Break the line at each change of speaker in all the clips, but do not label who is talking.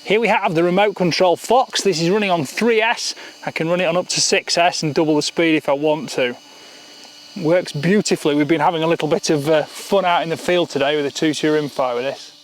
Here we have the remote control fox. This is running on 3S. I can run it on up to 6S and double the speed if I want to. Works beautifully. We've been having a little bit of fun out in the field today with a 2.2 Rimfire with this.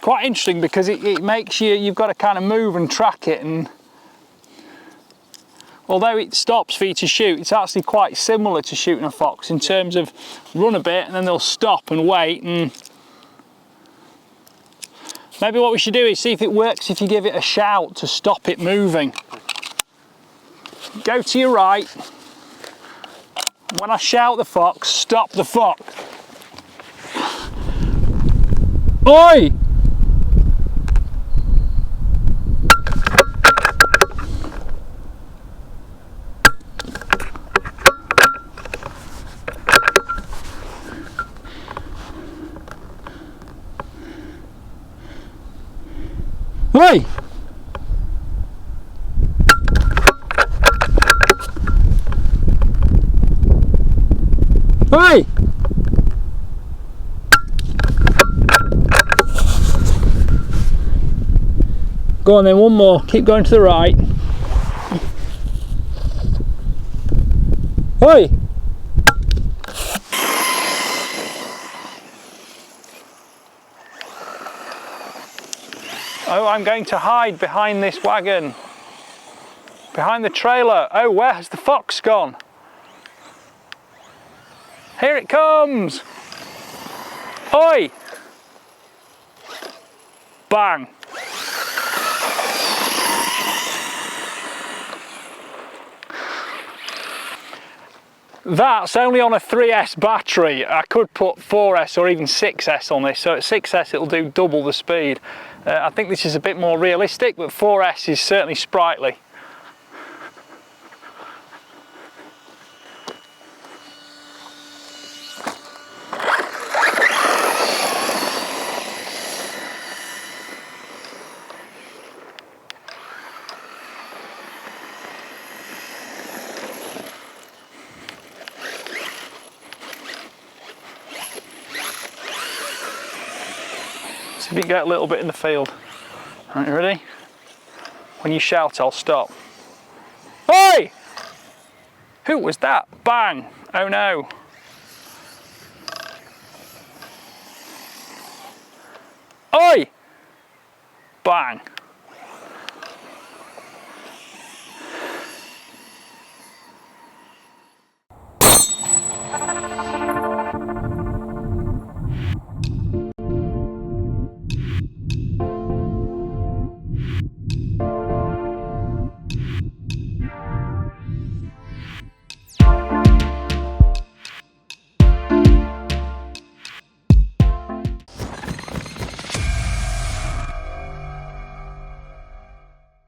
Quite interesting because it makes you've got to kind of move and track it, and although it stops for you to shoot, it's actually quite similar to shooting a fox in terms of run a bit and then they'll stop and wait. And maybe what we should do is see if it works if you give it a shout to stop it moving. Go to your right. When I shout the fox, stop the fox. Oi! Oi! Oi! Go on then, one more. Keep going to the right. Oi! Oh, I'm going to hide behind this wagon. Behind the trailer. Oh, where has the fox gone? Here it comes! Oi! Bang! That's only on a 3S battery. I could put 4S or even 6S on this, so at 6S it'll do double the speed. I think this is a bit more realistic, but 4S is certainly sprightly. See if you can get a little bit in the field. Right, you ready? When you shout, I'll stop. Oi! Who was that? Bang! Oh no. Oi! Bang!